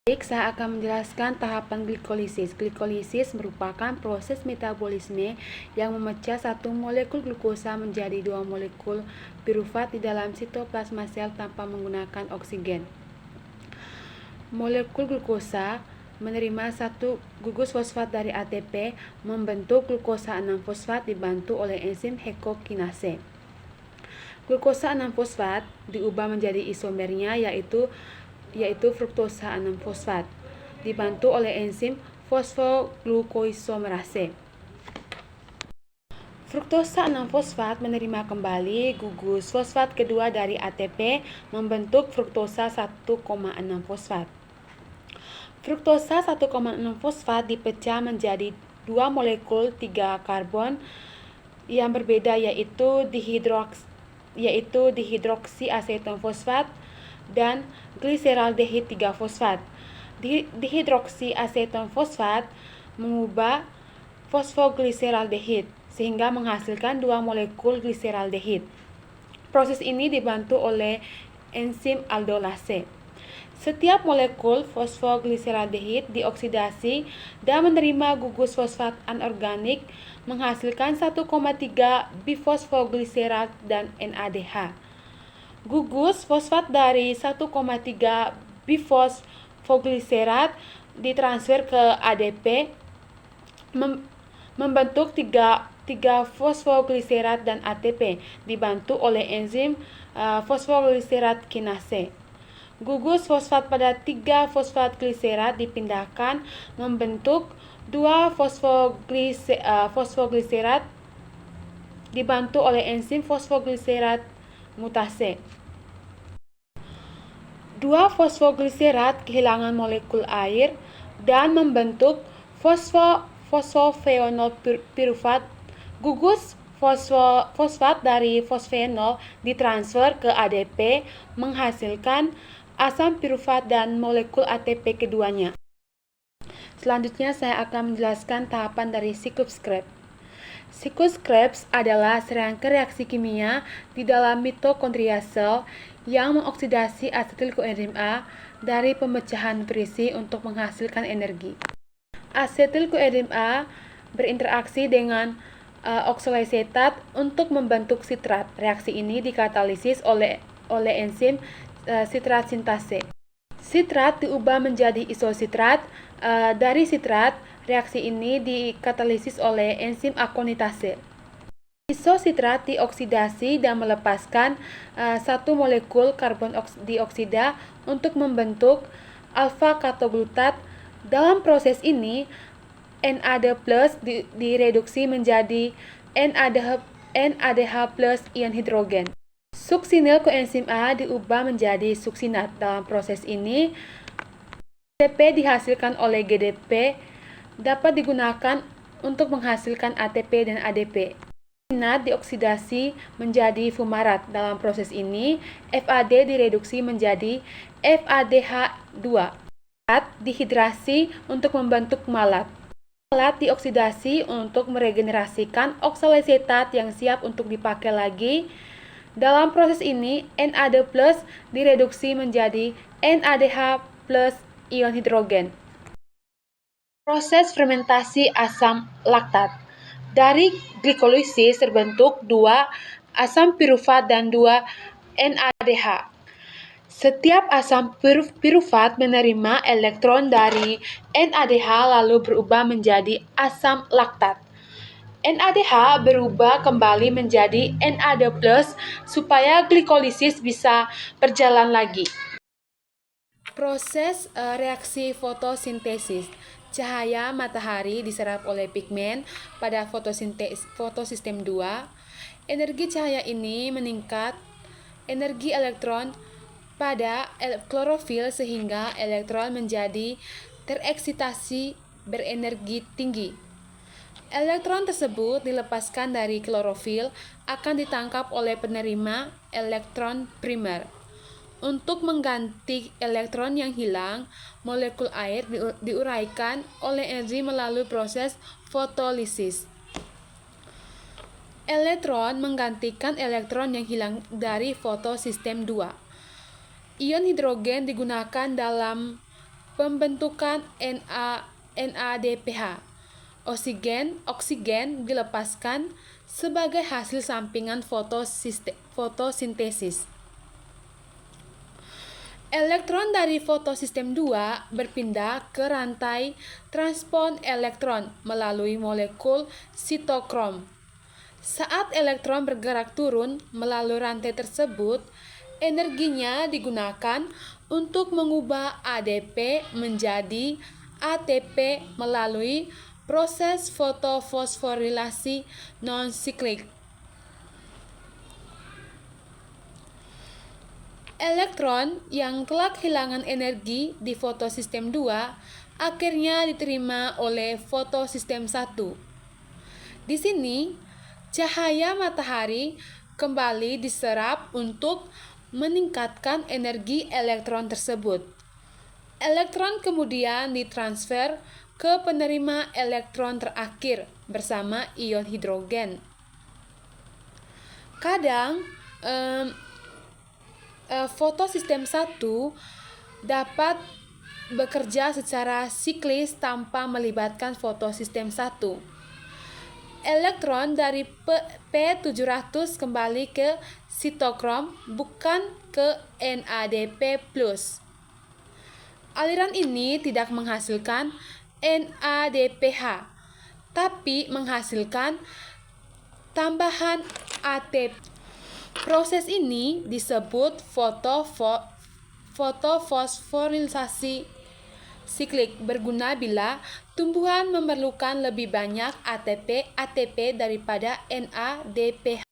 Baik, saya akan menjelaskan tahapan glikolisis. Glikolisis merupakan proses metabolisme yang memecah satu molekul glukosa menjadi dua molekul pirufat di dalam sitoplasma sel tanpa menggunakan oksigen. Molekul glukosa menerima satu gugus fosfat dari ATP, membentuk glukosa 6-fosfat dibantu oleh enzim hexokinase. Glukosa 6-fosfat diubah menjadi isomernya yaitu fruktosa 6-fosfat, dibantu oleh enzim fosfoglukoisomerase. Fruktosa 6-fosfat menerima kembali gugus fosfat kedua dari ATP, membentuk fruktosa 1,6-fosfat. Fruktosa 1,6-fosfat dipecah menjadi dua molekul 3 karbon yang berbeda yaitu dihidroksiaseton fosfat dan gliseraldehid 3-fosfat. Dihidroksiaseton fosfat mengubah fosfogliseraldehid sehingga menghasilkan dua molekul gliseraldehid. Proses ini dibantu oleh enzim aldolase. Setiap molekul fosfogliseraldehid dioksidasi dan menerima gugus fosfat anorganik menghasilkan 1,3 bifosfogliserat dan NADH. Gugus fosfat dari 1,3 bifosfogliserat ditransfer ke ADP membentuk 3 fosfogliserat dan ATP dibantu oleh enzim fosfogliserat kinase. Gugus fosfat pada 3 fosfatgliserat dipindahkan membentuk 2 fosfogliserat dibantu oleh enzim fosfogliserat mutase. 2 fosfogliserat kehilangan molekul air dan membentuk fosfofenol pirufat. Gugus fosfat dari fosfenol ditransfer ke ADP menghasilkan asam pirufat dan molekul ATP keduanya. Selanjutnya saya akan menjelaskan tahapan dari siklus Krebs. Siklus Krebs adalah serangkaian reaksi kimia di dalam mitokondria sel yang mengoksidasi asetil-koenzim A dari pemecahan nutrisi untuk menghasilkan energi. Asetil-koenzim A berinteraksi dengan oksaloasetat untuk membentuk sitrat. Reaksi ini dikatalisis oleh enzim sitrat sintase. Sitrat diubah menjadi isositrat. Dari sitrat, reaksi ini dikatalisis oleh enzim akonitase. Isositrat dioksidasi dan melepaskan satu molekul karbon dioksida untuk membentuk alfa-katoglutat. Dalam proses ini, NAD+ direduksi menjadi NADH+ ion hidrogen. Suksinil koenzim A diubah menjadi suksinat. Dalam proses ini, ATP dihasilkan oleh GDP dapat digunakan untuk menghasilkan ATP dan ADP. Suksinat dioksidasi menjadi fumarat. Dalam proses ini, FAD direduksi menjadi FADH2. Dihidrasi untuk membentuk malat. Malat dioksidasi untuk meregenerasikan oksaloasetat yang siap untuk dipakai lagi. Dalam proses ini, NAD+ direduksi menjadi NADH+ ion hidrogen. Proses fermentasi asam laktat. Dari glikolisis terbentuk 2 asam pirufat dan 2 NADH. Setiap asam pirufat menerima elektron dari NADH lalu berubah menjadi asam laktat. NADH berubah kembali menjadi NAD+ supaya glikolisis bisa berjalan lagi. Proses reaksi fotosintesis. Cahaya matahari diserap oleh pigmen pada fotosistem 2. Energi cahaya ini meningkat energi elektron pada klorofil sehingga elektron menjadi tereksitasi berenergi tinggi. Elektron tersebut dilepaskan dari klorofil akan ditangkap oleh penerima elektron primer. Untuk mengganti elektron yang hilang, molekul air diuraikan oleh enzim melalui proses fotolisis. Elektron menggantikan elektron yang hilang dari fotosistem 2. Ion hidrogen digunakan dalam pembentukan NADPH. Oksigen dilepaskan sebagai hasil sampingan fotosintesis. Elektron dari fotosistem 2 berpindah ke rantai transpon elektron melalui molekul sitokrom. Saat elektron bergerak turun melalui rantai tersebut, energinya digunakan untuk mengubah ADP menjadi ATP melalui proses fotofosforilasi non-siklik. Elektron yang telah kehilangan energi di fotosistem 2 akhirnya diterima oleh fotosistem 1. Di sini, cahaya matahari kembali diserap untuk meningkatkan energi elektron tersebut. Elektron kemudian ditransfer ke penerima elektron terakhir bersama ion hidrogen. Kadang, fotosistem 1 dapat bekerja secara siklis tanpa melibatkan fotosistem 1. Elektron dari P700 kembali ke sitokrom, bukan ke NADP+. Aliran ini tidak menghasilkan NADPH, tapi menghasilkan tambahan ATP. Proses ini disebut fotofosforilisasi siklik, berguna bila tumbuhan memerlukan lebih banyak ATP daripada NADPH.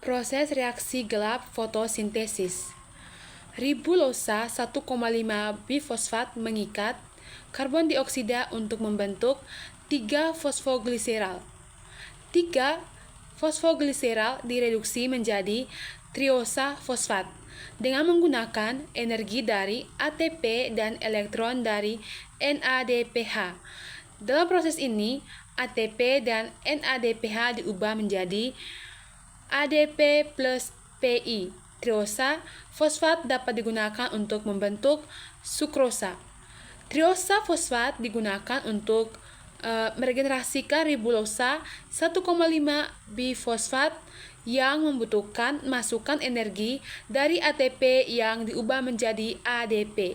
Proses reaksi gelap fotosintesis. Ribulosa 1,5 bifosfat mengikat karbon dioksida untuk membentuk 3 fosfogliseral. 3 fosfogliseral direduksi menjadi triosa fosfat dengan menggunakan energi dari ATP dan elektron dari NADPH. Dalam proses ini, ATP dan NADPH diubah menjadi ADP plus PI. Triosa fosfat dapat digunakan untuk membentuk sukrosa. Triosa fosfat digunakan untuk meregenerasikan ribulosa 1,5 bifosfat yang membutuhkan masukan energi dari ATP yang diubah menjadi ADP.